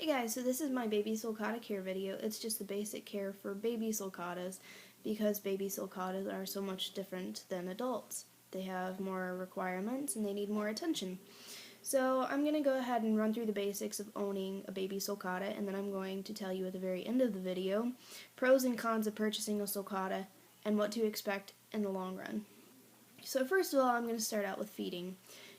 Hey guys, so this is my baby sulcata care video. It's just the basic care for baby sulcatas because baby sulcatas are so much different than adults. They have more requirements and they need more attention. So I'm going to go ahead and run through the basics of owning a baby sulcata, and then I'm going to tell you at the very end of the video pros and cons of purchasing a sulcata and what to expect in the long run. So first of all, I'm going to start out with feeding.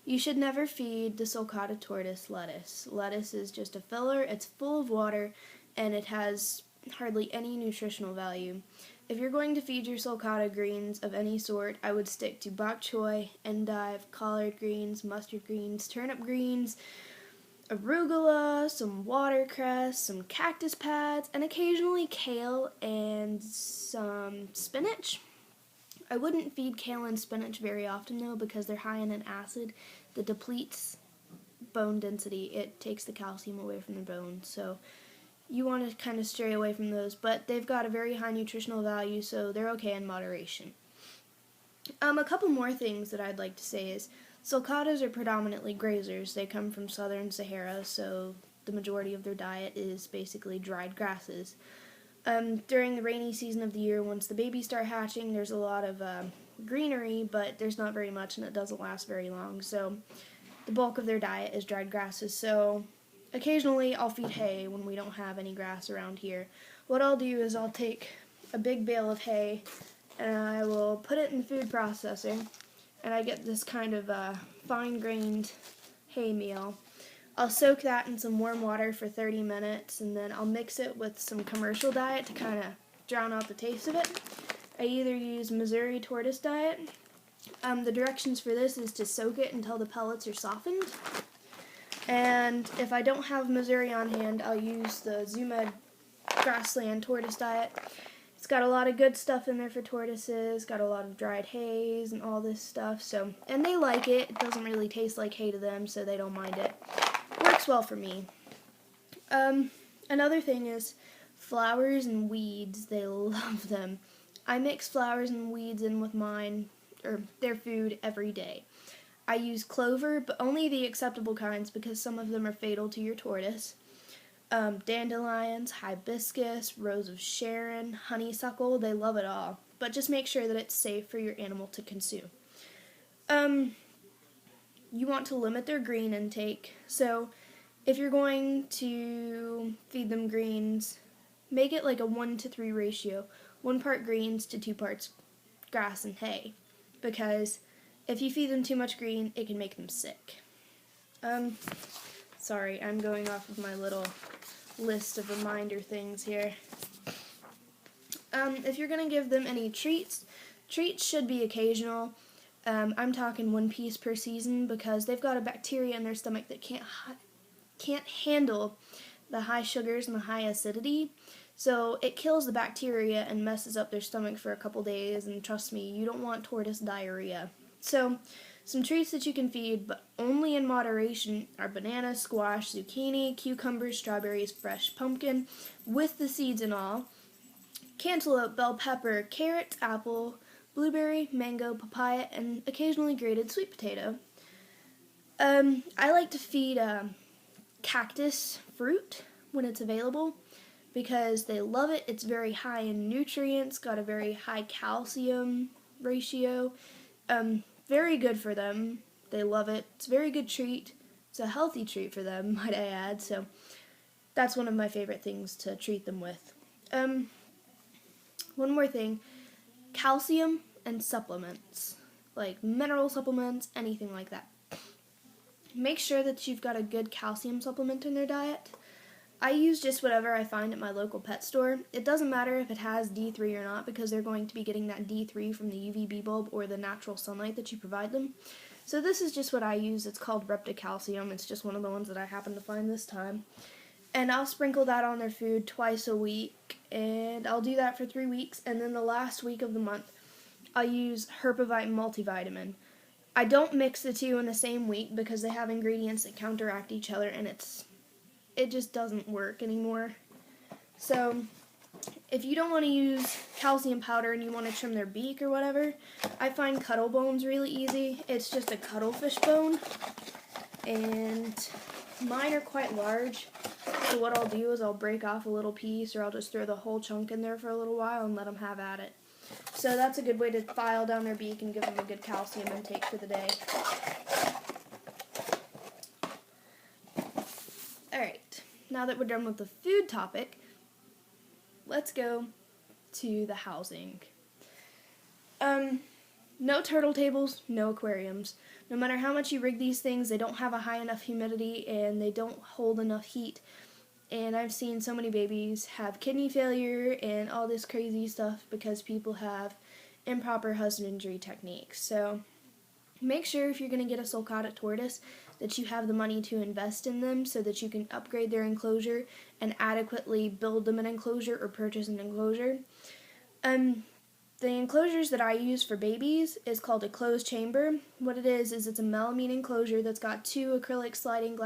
You should never feed the sulcata tortoise lettuce. Lettuce is just a filler, it's full of water, and it has hardly any nutritional value. If you're going to feed your sulcata greens of any sort, I would stick to bok choy, endive, collard greens, mustard greens, turnip greens, arugula, some watercress, some cactus pads, and occasionally kale and some spinach. I wouldn't feed kale and spinach very often though because they're high in an acid that depletes bone density. It takes the calcium away from the bone, so you want to kind of stray away from those, but they've got a very high nutritional value, so they're okay in moderation. A couple more things that I'd like to say is sulcatas are predominantly grazers. They come from southern Sahara, so the majority of their diet is basically dried grasses. During the rainy season of the year, once the babies start hatching, there's a lot of greenery, but there's not very much and it doesn't last very long. So the bulk of their diet is dried grasses. So occasionally I'll feed hay when we don't have any grass around here. What I'll do is I'll take a big bale of hay and I will put it in the food processor, and I get this kind of fine-grained hay meal. I'll soak that in some warm water for 30 minutes, and then I'll mix it with some commercial diet to kind of drown out the taste of it. I either use Missouri Tortoise diet. The directions for this is to soak it until the pellets are softened. And if I don't have Missouri on hand, I'll use the Zumed Grassland Tortoise diet. It's got a lot of good stuff in there for tortoises, got a lot of dried hays and all this stuff. So, and they like it. It doesn't really taste like hay to them, so they don't mind it. Works well for me. Another thing is flowers and weeds. They love them. I mix flowers and weeds in with mine, or their food, every day. I use clover, but only the acceptable kinds because some of them are fatal to your tortoise. Dandelions, hibiscus, rose of Sharon, honeysuckle, they love it all. But just make sure that it's safe for your animal to consume. You want to limit their green intake. So if you're going to feed them greens, make it like a 1-to-3 ratio. 1 part greens to 2 parts grass and hay. Because if you feed them too much green, it can make them sick. Sorry, I'm going off of my little list of reminder things here. If you're going to give them any treats should be occasional. I'm talking 1 piece per season because they've got a bacteria in their stomach that can't handle the high sugars and the high acidity. So it kills the bacteria and messes up their stomach for a couple days, and trust me, you don't want tortoise diarrhea. So some treats that you can feed, but only in moderation, are banana, squash, zucchini, cucumbers, strawberries, fresh pumpkin, with the seeds and all, cantaloupe, bell pepper, carrot, apple, blueberry, mango, papaya, and occasionally grated sweet potato. I like to feed cactus fruit when it's available because they love it. It's very high in nutrients, got a very high calcium ratio. Very good for them. They love it. It's a very good treat. It's a healthy treat for them, might I add. So that's one of my favorite things to treat them with. One more thing. Calcium and supplements, like mineral supplements, anything like that. Make sure that you've got a good calcium supplement in their diet. I use just whatever I find at my local pet store. It doesn't matter if it has D3 or not because they're going to be getting that D3 from the UVB bulb or the natural sunlight that you provide them. So this is just what I use. It's called Repticalcium. It's just one of the ones that I happen to find this time. And I'll sprinkle that on their food twice a week, and I'll do that for 3 weeks, and then the last week of the month, I'll use Herpavite multivitamin. I don't mix the two in the same week because they have ingredients that counteract each other, and it just doesn't work anymore. So if you don't want to use calcium powder and you want to trim their beak or whatever, I find cuttle bones really easy. It's just a cuttlefish bone, and mine are quite large. So what I'll do is I'll break off a little piece, or I'll just throw the whole chunk in there for a little while and let them have at it. So that's a good way to file down their beak and give them a good calcium intake for the day. Alright, now that we're done with the food topic, let's go to the housing. No turtle tables, no aquariums. No matter how much you rig these things, they don't have a high enough humidity and they don't hold enough heat. And I've seen so many babies have kidney failure and all this crazy stuff because people have improper husbandry techniques. So make sure if you're going to get a sulcata tortoise that you have the money to invest in them so that you can upgrade their enclosure and adequately build them an enclosure or purchase an enclosure. The enclosures that I use for babies is called a closed chamber. What it is it's a melamine enclosure that's got two acrylic sliding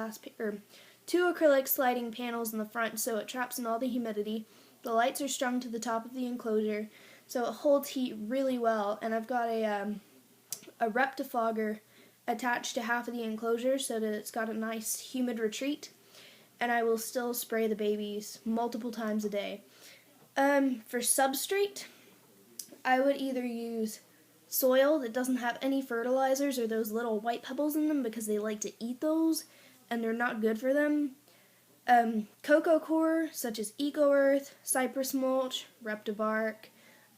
panels in the front, so it traps in all the humidity. The lights are strung to the top of the enclosure, so it holds heat really well. And I've got a rectifogger attached to half of the enclosure so that it's got a nice humid retreat. And I will still spray the babies multiple times a day. For substrate, I would either use soil that doesn't have any fertilizers or those little white pebbles in them because they like to eat those and they're not good for them. Cocoa coir, such as Eco Earth, cypress mulch, Reptibark,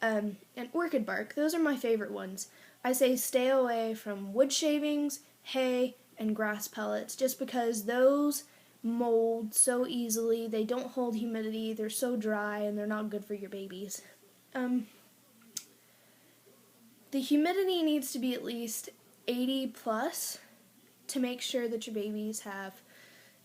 and orchid bark. Those are my favorite ones. I say stay away from wood shavings, hay, and grass pellets just because those mold so easily. They don't hold humidity, they're so dry, and they're not good for your babies. The humidity needs to be at least 80 plus to make sure that your babies have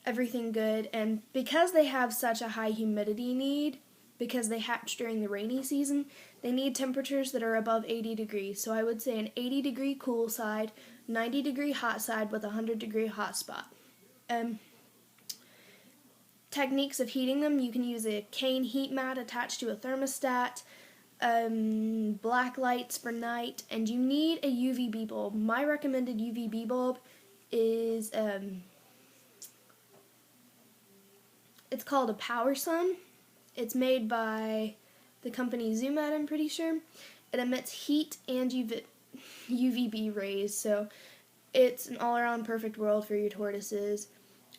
everything good. And because they have such a high humidity need, because they hatch during the rainy season, they need temperatures that are above 80 degrees. So I would say an 80 degree cool side, 90 degree hot side with a 100 degree hot spot. Techniques of heating them, you can use a cane heat mat attached to a thermostat, black lights for night, and you need a UVB bulb. My recommended UVB bulb is, it's called a Power Sun. It's made by the company Zoomed, I'm pretty sure. It emits heat and UVB rays, so it's an all-around perfect world for your tortoises.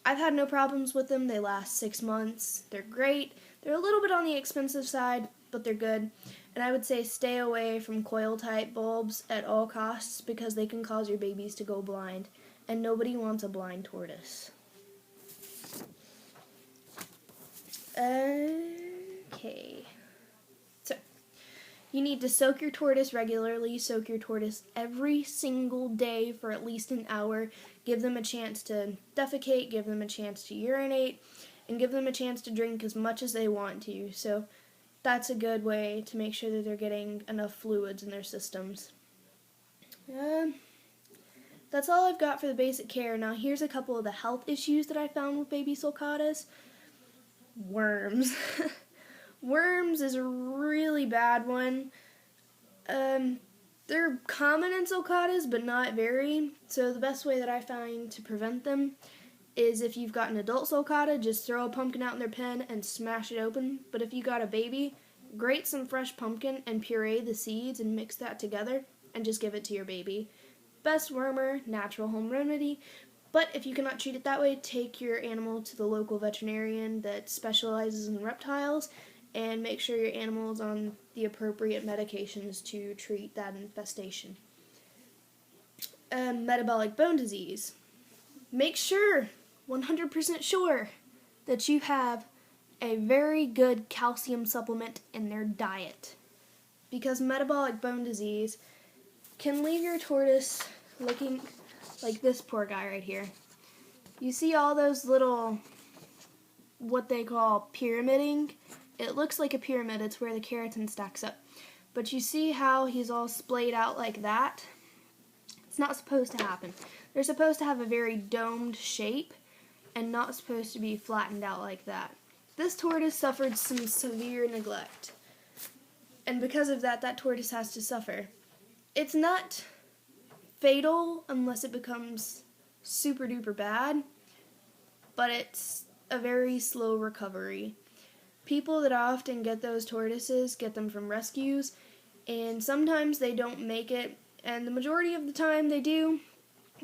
I've had no problems with them. They last 6 months. They're great. They're a little bit on the expensive side, but they're good. And I would say stay away from coil-type bulbs at all costs because they can cause your babies to go blind, and nobody wants a blind tortoise. Okay. So, you need to soak your tortoise regularly. Soak your tortoise every single day for at least an hour. Give them a chance to defecate, give them a chance to urinate, and give them a chance to drink as much as they want to. So that's a good way to make sure that they're getting enough fluids in their systems. That's all I've got for the basic care. Now here's a couple of the health issues that I found with baby sulcatas. Worms. Worms is a really bad one. They're common in sulcatas, but not very. So the best way that I find to prevent them is if you've got an adult sulcata, just throw a pumpkin out in their pen and smash it open. But if you got a baby, grate some fresh pumpkin and puree the seeds and mix that together and just give it to your baby. Best wormer, natural home remedy. But if you cannot treat it that way, take your animal to the local veterinarian that specializes in reptiles and make sure your animal is on the appropriate medications to treat that infestation. Metabolic bone disease. Make sure, 100% sure, that you have a very good calcium supplement in their diet. Because metabolic bone disease can leave your tortoise looking like this poor guy right here. You see all those little, what they call pyramiding? It looks like a pyramid. It's where the keratin stacks up. But you see how he's all splayed out like that? It's not supposed to happen. They're supposed to have a very domed shape and not supposed to be flattened out like that. This tortoise suffered some severe neglect. And because of that, that tortoise has to suffer. It's not fatal unless it becomes super duper bad, but it's a very slow recovery. People that often get those tortoises get them from rescues, and sometimes they don't make it, and the majority of the time they do,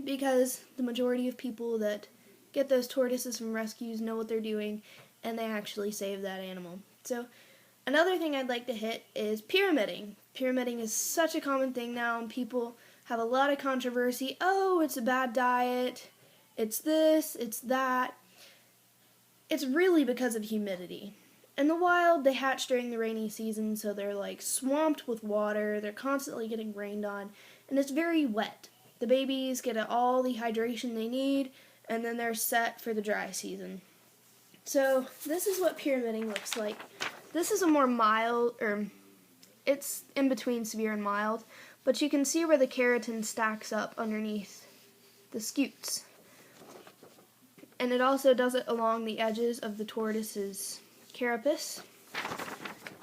because the majority of people that get those tortoises from rescues know what they're doing, and they actually save that animal. So another thing I'd like to hit is pyramiding. Pyramiding is such a common thing now, and people have a lot of controversy. Oh, it's a bad diet. It's this, it's that. It's really because of humidity. In the wild, they hatch during the rainy season, so they're like swamped with water. They're constantly getting rained on, and it's very wet. The babies get all the hydration they need, and then they're set for the dry season. So this is what pyramiding looks like. This is a more mild, it's in between severe and mild, but you can see where the keratin stacks up underneath the scutes. And it also does it along the edges of the tortoise's carapace.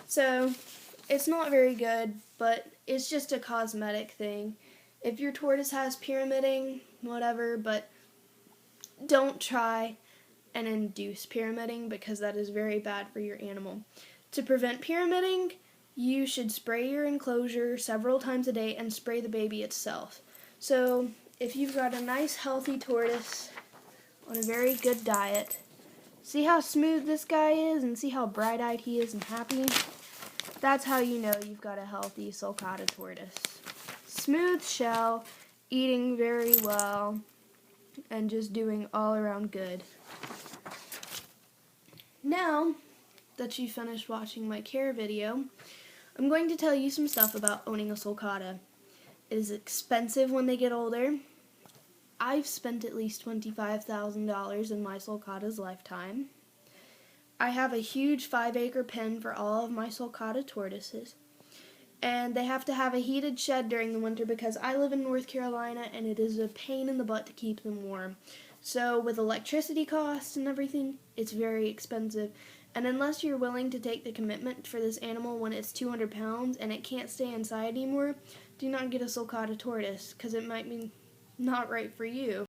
So it's not very good, but it's just a cosmetic thing. If your tortoise has pyramiding, whatever, but don't try and induce pyramiding because that is very bad for your animal. To prevent pyramiding, you should spray your enclosure several times a day and spray the baby itself. So if you've got a nice healthy tortoise on a very good diet, see how smooth this guy is and see how bright-eyed he is and happy? That's how you know you've got a healthy sulcata tortoise. Smooth shell, eating very well, and just doing all around good. Now that you finished watching my care video, I'm going to tell you some stuff about owning a sulcata. It is expensive when they get older. I've spent at least $25,000 in my sulcata's lifetime. I have a huge 5-acre pen for all of my sulcata tortoises. And they have to have a heated shed during the winter because I live in North Carolina and it is a pain in the butt to keep them warm. So with electricity costs and everything, it's very expensive. And unless you're willing to take the commitment for this animal when it's 200 pounds and it can't stay inside anymore, do not get a sulcata tortoise because it might be not right for you.